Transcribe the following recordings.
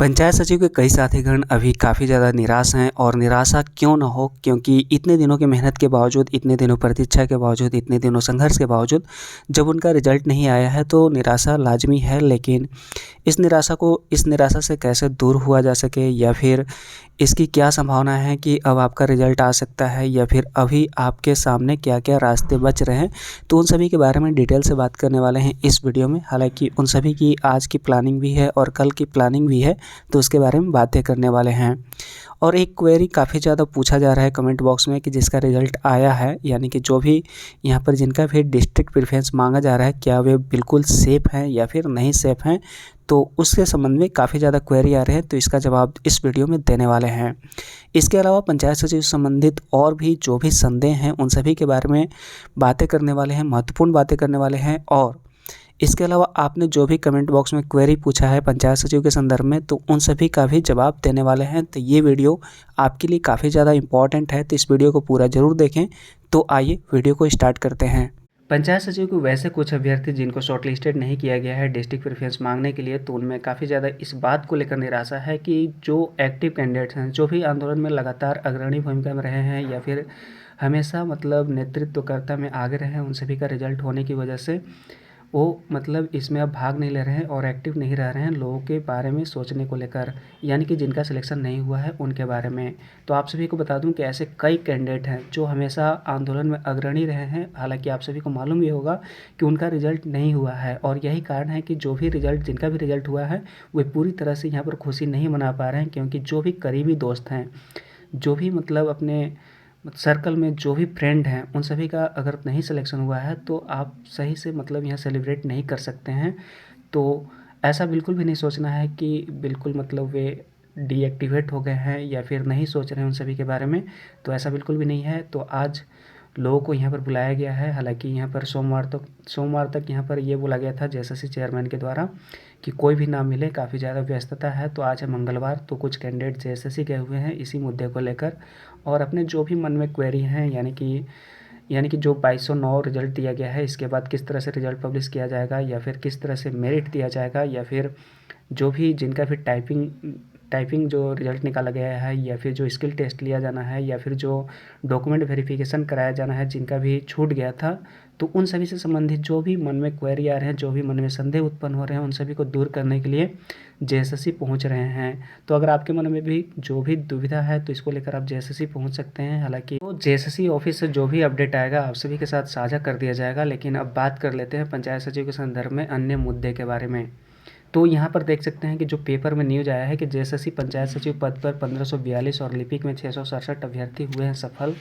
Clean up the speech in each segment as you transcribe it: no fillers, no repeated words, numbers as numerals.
पंचायत सचिव के कई साथीगण अभी काफ़ी ज़्यादा निराश हैं और निराशा क्यों ना हो, क्योंकि इतने दिनों की मेहनत के बावजूद, इतने दिनों प्रतीक्षा के बावजूद, इतने दिनों संघर्ष के बावजूद जब उनका रिजल्ट नहीं आया है तो निराशा लाजमी है। लेकिन इस निराशा से कैसे दूर हुआ जा सके, या फिर इसकी क्या संभावना है कि अब आपका रिजल्ट आ सकता है, या फिर अभी आपके सामने क्या क्या रास्ते बच रहे हैं, तो उन सभी के बारे में डिटेल से बात करने वाले हैं इस वीडियो में। हालांकि उन सभी की आज की प्लानिंग भी है और कल की प्लानिंग भी है, तो उसके बारे में बातें करने वाले हैं। और एक क्वेरी काफ़ी ज़्यादा पूछा जा रहा है कमेंट बॉक्स में कि जिसका रिजल्ट आया है, यानी कि जो भी यहाँ पर जिनका भी डिस्ट्रिक्ट प्रेफरेंस मांगा जा रहा है, क्या वे बिल्कुल सेफ़ हैं या फिर नहीं सेफ़ हैं, तो उसके संबंध में काफ़ी ज़्यादा क्वेरी आ रहे हैं, तो इसका जवाब इस वीडियो में देने वाले हैं। इसके अलावा पंचायत सचिव से संबंधित और भी जो भी संदेह हैं उन सभी के बारे में बातें करने वाले हैं, महत्वपूर्ण बातें करने वाले हैं। और इसके अलावा आपने जो भी कमेंट बॉक्स में क्वेरी पूछा है पंचायत सचिव के संदर्भ में, तो उन सभी का भी जवाब देने वाले हैं। तो ये वीडियो आपके लिए काफ़ी ज़्यादा इम्पॉर्टेंट है, तो इस वीडियो को पूरा ज़रूर देखें। तो आइए वीडियो को स्टार्ट करते हैं। पंचायत सचिव को वैसे कुछ अभ्यर्थी जिनको शॉर्टलिस्टेड नहीं किया गया है डिस्ट्रिक्ट प्रेफरेंस मांगने के लिए, तो उनमें काफ़ी ज़्यादा इस बात को लेकर निराशा है कि जो एक्टिव कैंडिडेट्स हैं, जो भी आंदोलन में लगातार अग्रणी भूमिका में रहे हैं या फिर हमेशा नेतृत्वकर्ता में आगे रहे हैं, उन सभी का रिजल्ट होने की वजह से वो इसमें अब भाग नहीं ले रहे हैं और एक्टिव नहीं रह रहे हैं लोगों के बारे में सोचने को लेकर, यानी कि जिनका सिलेक्शन नहीं हुआ है उनके बारे में। तो आप सभी को बता दूं कि ऐसे कई कैंडिडेट हैं जो हमेशा आंदोलन में अग्रणी रहे हैं। हालांकि आप सभी को मालूम भी होगा कि उनका रिजल्ट नहीं हुआ है, और यही कारण है कि जिनका भी रिजल्ट हुआ है वे पूरी तरह से यहाँ पर खुशी नहीं मना पा रहे हैं, क्योंकि जो भी करीबी दोस्त हैं, जो भी अपने सर्कल में जो भी फ्रेंड हैं, उन सभी का अगर नहीं सिलेक्शन हुआ है तो आप सही से यहाँ सेलिब्रेट नहीं कर सकते हैं। तो ऐसा बिल्कुल भी नहीं सोचना है कि बिल्कुल वे डीएक्टिवेट हो गए हैं या फिर नहीं सोच रहे हैं उन सभी के बारे में, तो ऐसा बिल्कुल भी नहीं है। तो आज लोगों को यहाँ पर बुलाया गया है। हालांकि यहाँ पर सोमवार तक यहाँ पर ये बोला गया था जेएसएससी चेयरमैन के द्वारा कि कोई भी ना मिले, काफ़ी ज़्यादा व्यस्तता है। तो आज है मंगलवार, तो कुछ कैंडिडेट जेएसएससी गए हुए हैं इसी मुद्दे को लेकर, और अपने जो भी मन में क्वेरी हैं, यानी कि जो 2209 रिजल्ट दिया गया है, इसके बाद किस तरह से रिजल्ट पब्लिश किया जाएगा, या फिर किस तरह से मेरिट दिया जाएगा, या फिर जो भी जिनका भी टाइपिंग जो रिजल्ट निकाला गया है, या फिर जो स्किल टेस्ट लिया जाना है, या फिर जो डॉक्यूमेंट वेरिफिकेशन कराया जाना है जिनका भी छूट गया था, तो उन सभी से संबंधित जो भी मन में क्वेरी आ रहे हैं, जो भी मन में संदेह उत्पन्न हो रहे हैं, उन सभी को दूर करने के लिए जेएसएससी पहुंच रहे हैं। तो अगर आपके मन में भी जो भी दुविधा है तो इसको लेकर आप जेएसएससी पहुंच सकते हैं। हालांकि तो जेएसएससी ऑफिस से जो भी अपडेट आएगा आप सभी के साथ साझा कर दिया जाएगा। लेकिन अब बात कर लेते हैं पंचायत सचिव के संदर्भ में अन्य मुद्दे के बारे में। तो यहाँ पर देख सकते हैं कि जो पेपर में न्यूज आया है कि जेएसएससी पंचायत सचिव पद पर 1542 और लिपिक में 667 अभ्यर्थी हुए हैं सफल।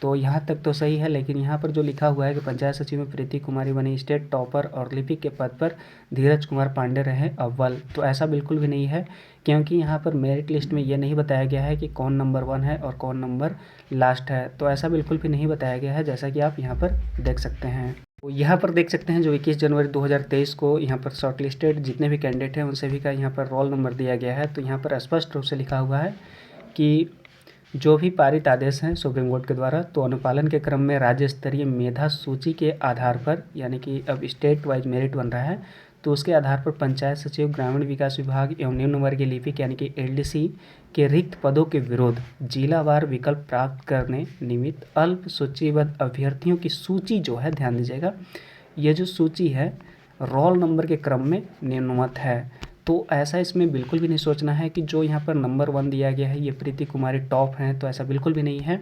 तो यहाँ तक तो सही है, लेकिन यहाँ पर जो लिखा हुआ है कि पंचायत सचिव में प्रीति कुमारी बनी स्टेट टॉपर और लिपिक के पद पर धीरज कुमार पांडे रहे अव्वल। तो ऐसा बिल्कुल भी नहीं है, क्योंकि यहाँ पर मेरिट लिस्ट में ये नहीं बताया गया है कि कौन नंबर 1 है और कौन नंबर लास्ट है। तो ऐसा बिल्कुल भी नहीं बताया गया है, जैसा कि आप यहाँ पर देख सकते हैं। तो यहाँ पर देख सकते हैं जो 21 जनवरी 2023 को यहाँ पर शॉर्टलिस्टेड जितने भी कैंडिडेट हैं उन सभी का यहाँ पर रोल नंबर दिया गया है। तो यहाँ पर स्पष्ट रूप से लिखा हुआ है कि जो भी पारित आदेश हैं सुप्रीम कोर्ट के द्वारा, तो अनुपालन के क्रम में राज्य स्तरीय मेधा सूची के आधार पर, यानी कि अब स्टेट वाइज मेरिट बन रहा है, तो उसके आधार पर पंचायत सचिव, ग्रामीण विकास विभाग एवं निम्न वर्गीय लिपिक यानी कि एलडीसी के रिक्त पदों के विरोध जिलावार विकल्प प्राप्त करने निमित्त अल्प सूचीबद्ध अभ्यर्थियों की सूची जो है, ध्यान दीजिएगा, ये जो सूची है रोल नंबर के क्रम में निम्नवत है। तो ऐसा इसमें बिल्कुल भी नहीं सोचना है कि जो यहाँ पर नंबर 1 दिया गया है ये प्रीति कुमारी टॉप हैं, तो ऐसा बिल्कुल भी नहीं है।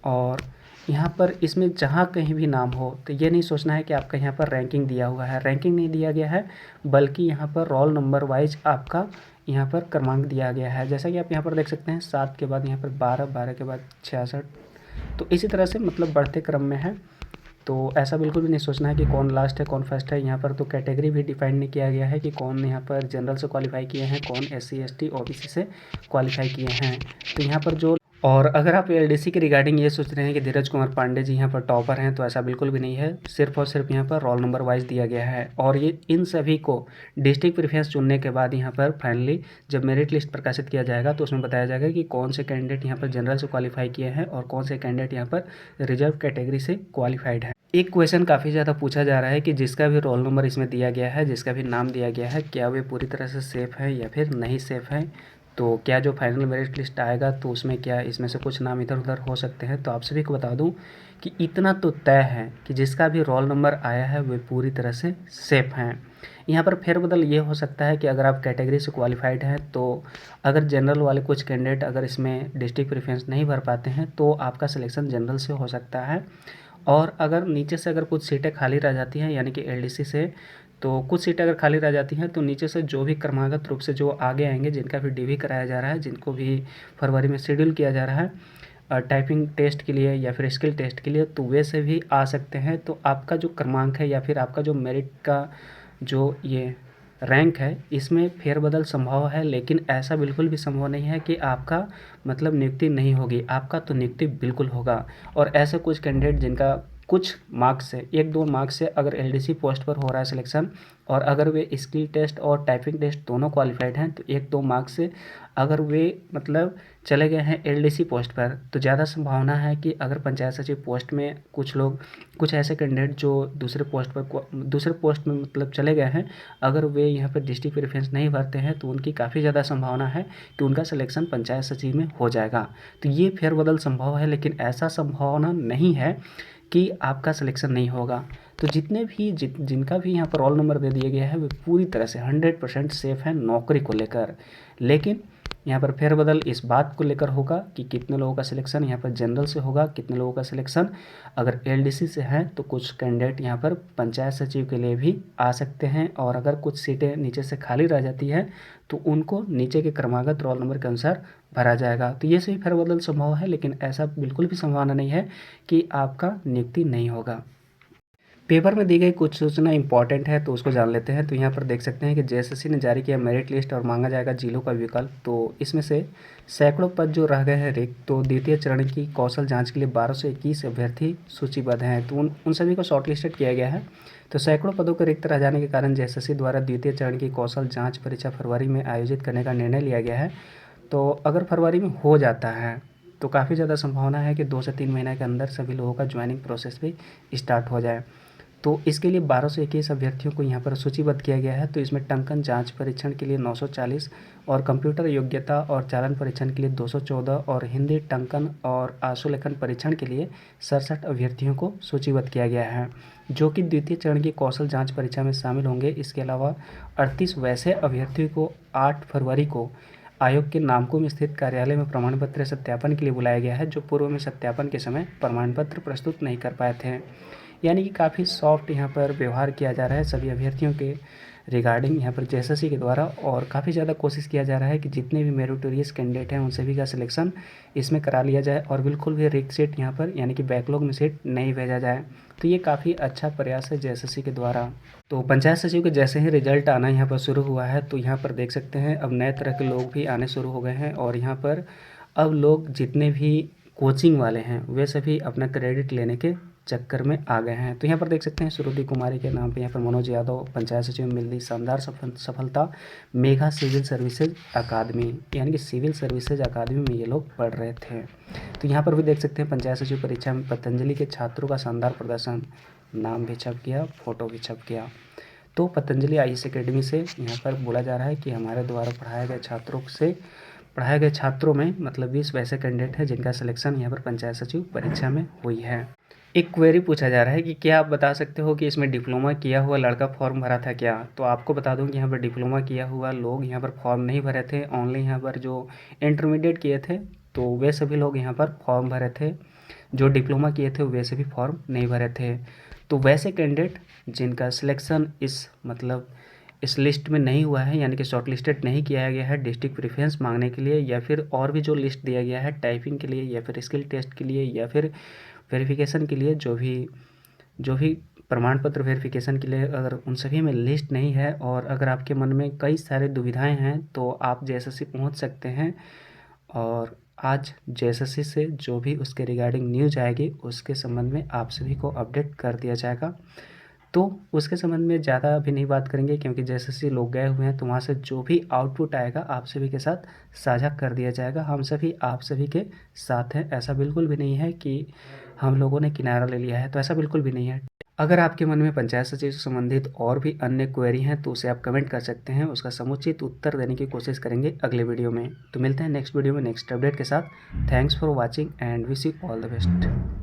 और यहाँ पर इसमें जहाँ कहीं भी नाम हो तो ये नहीं सोचना है कि आपका यहाँ पर रैंकिंग दिया हुआ है, रैंकिंग नहीं दिया गया है, बल्कि यहाँ पर रोल नंबर वाइज आपका यहाँ पर क्रमांक दिया गया है। जैसा कि आप यहाँ पर देख सकते हैं 7 के बाद यहाँ पर 12, 12 के बाद 66, तो इसी तरह से बढ़ते क्रम में है। तो ऐसा बिल्कुल भी नहीं सोचना है कि कौन लास्ट है कौन फर्स्ट है। यहाँ पर तो कैटेगरी भी डिफाइन नहीं किया गया है कि कौन यहाँ पर जनरल से क्वालिफाई किए हैं, कौन SC ST OBC से क्वालिफाई किए हैं। तो यहाँ पर जो, और अगर आप एलडीसी के रिगार्डिंग ये सोच रहे हैं कि धीरज कुमार पांडे जी यहाँ पर टॉपर हैं, तो ऐसा बिल्कुल भी नहीं है। सिर्फ और सिर्फ यहाँ पर रोल नंबर वाइज दिया गया है, और ये इन सभी को डिस्ट्रिक्ट प्रेफरेंस चुनने के बाद यहाँ पर फाइनली जब मेरिट लिस्ट प्रकाशित किया जाएगा तो उसमें बताया जाएगा कि कौन से कैंडिडेट यहाँ पर जनरल से क्वालिफाई किए हैं और कौन से कैंडिडेट यहाँ पर रिजर्व कैटेगरी से क्वालिफाइड है। एक क्वेश्चन काफ़ी ज़्यादा पूछा जा रहा है कि जिसका भी रोल नंबर इसमें दिया गया है, जिसका भी नाम दिया गया है, क्या वे पूरी तरह से सेफ़ है या फिर नहीं सेफ़ है। तो क्या जो फाइनल मेरिट लिस्ट आएगा तो उसमें क्या इसमें से कुछ नाम इधर उधर हो सकते हैं। तो आप सभी को बता दूं कि इतना तो तय है कि जिसका भी रोल नंबर आया है वे पूरी तरह से सेफ़ हैं। यहाँ पर फेरबदल ये हो सकता है कि अगर आप कैटेगरी से क्वालिफाइड हैं तो अगर जनरल वाले कुछ कैंडिडेट अगर इसमें डिस्ट्रिक्ट प्रेफरेंस नहीं भर पाते हैं तो आपका सिलेक्शन जनरल से हो सकता है। और अगर नीचे से अगर कुछ सीटें खाली रह जाती हैं यानी कि एलडीसी से, तो कुछ सीटें अगर खाली रह जाती हैं तो नीचे से जो भी क्रमागत रूप से जो आगे आएंगे, जिनका भी डीवी कराया जा रहा है, जिनको भी फरवरी में शेड्यूल किया जा रहा है टाइपिंग टेस्ट के लिए या फिर स्किल टेस्ट के लिए, तो वे से भी आ सकते हैं। तो आपका जो क्रमांक है या फिर आपका जो मेरिट का जो ये रैंक है इसमें फेरबदल संभव है, लेकिन ऐसा बिल्कुल भी संभव नहीं है कि आपका मतलब नियुक्ति नहीं होगी। आपका तो नियुक्ति बिल्कुल होगा। और ऐसे कुछ कैंडिडेट जिनका कुछ मार्क्स से 1-2 मार्क्स से अगर एलडीसी पोस्ट पर हो रहा है सिलेक्शन, और अगर वे स्किल टेस्ट और टाइपिंग टेस्ट दोनों क्वालिफाइड हैं तो 1-2 मार्क्स से अगर वे मतलब चले गए हैं एलडीसी पोस्ट पर, तो ज़्यादा संभावना है कि अगर पंचायत सचिव पोस्ट में कुछ लोग, कुछ ऐसे कैंडिडेट जो दूसरे पोस्ट में मतलब चले गए हैं, अगर वे यहाँ पर डिस्ट्रिक्ट प्रेफरेंस नहीं भरते हैं तो उनकी काफ़ी ज़्यादा संभावना है कि उनका सिलेक्शन पंचायत सचिव में हो जाएगा। तो ये फेरबदल संभव है, लेकिन ऐसा संभावना नहीं है कि आपका सिलेक्शन नहीं होगा। तो जितने भी जिनका भी यहाँ पर रोल नंबर दे दिया गया है वे पूरी तरह से 100% सेफ़ हैं नौकरी को लेकर। लेकिन यहाँ पर फेरबदल इस बात को लेकर होगा कि कितने लोगों का सिलेक्शन यहाँ पर जनरल से होगा, कितने लोगों का सिलेक्शन अगर एलडीसी से है, तो कुछ कैंडिडेट यहाँ पर पंचायत सचिव के लिए भी आ सकते हैं। और अगर कुछ सीटें नीचे से खाली रह जाती है तो उनको नीचे के क्रमागत रोल नंबर के अनुसार भरा जाएगा। तो ये सभी फेरबदल संभव है, लेकिन ऐसा बिल्कुल भी संभावना नहीं है कि आपका नियुक्ति नहीं होगा। पेपर में दी गई कुछ सूचना इंपॉर्टेंट है तो उसको जान लेते हैं। तो यहाँ पर देख सकते हैं कि जेएसएससी ने जारी किया मेरिट लिस्ट और मांगा जाएगा जिलों का विकल्प। तो इसमें से सैकड़ों पद जो रह गए हैं रिक्त, तो द्वितीय चरण की कौशल जांच के लिए 1221 अभ्यर्थी सूचीबद्ध हैं। तो उन सभी को शॉर्टलिस्टेड किया गया है। तो सैकड़ों पदों के रिक्त रह जाने के कारण जेएसएससी द्वारा द्वितीय चरण की कौशल जाँच परीक्षा फरवरी में आयोजित करने का निर्णय लिया गया है। तो अगर फरवरी में हो जाता है तो काफ़ी ज़्यादा संभावना है कि 2 से 3 महीने के अंदर सभी लोगों का ज्वाइनिंग प्रोसेस भी स्टार्ट हो जाए। तो इसके लिए 1221 अभ्यर्थियों को यहाँ पर सूचीबद्ध किया गया है। तो इसमें टंकन जांच परीक्षण के लिए 940 और कंप्यूटर योग्यता और चालन परीक्षण के लिए 214 और हिंदी टंकन और आशुलेखन परीक्षण के लिए 67 अभ्यर्थियों को सूचीबद्ध किया गया है, जो कि द्वितीय चरण की कौशल जाँच परीक्षा में शामिल होंगे। इसके अलावा 38 वैसे अभ्यर्थियों को 8 फरवरी को आयोग के नामकुम स्थित कार्यालय में प्रमाण पत्र सत्यापन के लिए बुलाया गया है, जो पूर्व में सत्यापन के समय प्रमाण पत्र प्रस्तुत नहीं कर पाए थे। यानी कि काफ़ी सॉफ्ट यहाँ पर व्यवहार किया जा रहा है सभी अभ्यर्थियों के रिगार्डिंग यहाँ पर जेएसएससी के द्वारा। और काफ़ी ज़्यादा कोशिश किया जा रहा है कि जितने भी मेरिटोरियस कैंडिडेट हैं उन सभी का सिलेक्शन इसमें करा लिया जाए और बिल्कुल भी रिक्त सीट यहाँ पर यानी कि बैकलॉग में सीट नहीं भेजा जाए। तो ये काफ़ी अच्छा प्रयास है जेएसएससी के द्वारा। तो पंचायत सचिव के जैसे ही रिजल्ट आना यहाँ पर शुरू हुआ है तो यहाँ पर देख सकते हैं अब नए तरह के लोग भी आने शुरू हो गए हैं। और यहाँ पर अब लोग जितने भी कोचिंग वाले हैं वे सभी अपना क्रेडिट लेने के चक्कर में आ गए हैं। तो यहाँ पर देख सकते हैं श्रुति कुमारी के नाम पे यहाँ पर मनोज यादव पंचायत सचिव में मिल रही शानदार सफलता। मेघा सिविल सर्विसेज अकादमी यानी कि सिविल सर्विसेज अकादमी में ये लोग पढ़ रहे थे। तो यहाँ पर भी देख सकते हैं पंचायत सचिव परीक्षा में पतंजलि के छात्रों का शानदार प्रदर्शन, नाम भी छप गया, फोटो भी छप गया। तो पतंजलि आईएएस अकेडमी से यहाँ पर बोला जा रहा है कि हमारे द्वारा पढ़ाए गए छात्रों में मतलब 20 वैसे कैंडिडेट हैं जिनका सिलेक्शन यहाँ पर पंचायत सचिव परीक्षा में हुई है। एक क्वेरी पूछा जा रहा है कि क्या आप बता सकते हो कि इसमें डिप्लोमा किया हुआ लड़का फॉर्म भरा था क्या। तो आपको बता दूं कि यहाँ पर डिप्लोमा किया हुआ लोग यहाँ पर फॉर्म नहीं भरे थे। ओनली यहाँ पर जो इंटरमीडिएट किए थे तो वे सभी लोग यहाँ पर फॉर्म भरे थे। जो डिप्लोमा किए थे वैसे भी फॉर्म नहीं भरे थे। तो वैसे कैंडिडेट जिनका सिलेक्शन इस लिस्ट में नहीं हुआ है यानी कि शॉर्ट लिस्टेड नहीं किया गया है डिस्ट्रिक्ट प्रेफरेंस मांगने के लिए, या फिर और भी जो लिस्ट दिया गया है टाइपिंग के लिए या फिर स्किल टेस्ट के लिए या फिर वेरिफिकेशन के लिए, जो भी प्रमाण पत्र वेरिफिकेशन के लिए, अगर उन सभी में लिस्ट नहीं है और अगर आपके मन में कई सारे दुविधाएं हैं तो आप जेएसएससी पहुंच सकते हैं। और आज जेएसएससी से जो भी उसके रिगार्डिंग न्यूज आएगी उसके संबंध में आप सभी को अपडेट कर दिया जाएगा। तो उसके संबंध में ज़्यादा अभी नहीं बात करेंगे क्योंकि जेएसएससी लोग गए हुए हैं, तो वहाँ से जो भी आउटपुट आएगा आप सभी के साथ साझा कर दिया जाएगा। हम सभी आप सभी के साथ हैं। ऐसा बिल्कुल भी नहीं है कि हम लोगों ने किनारा ले लिया है, तो ऐसा बिल्कुल भी नहीं है। अगर आपके मन में पंचायत सचिव से संबंधित और भी अन्य क्वेरी हैं तो उसे आप कमेंट कर सकते हैं, उसका समुचित उत्तर देने की कोशिश करेंगे अगले वीडियो में। तो मिलते हैं नेक्स्ट वीडियो में नेक्स्ट अपडेट के साथ। Thanks for watching and wish you all the best.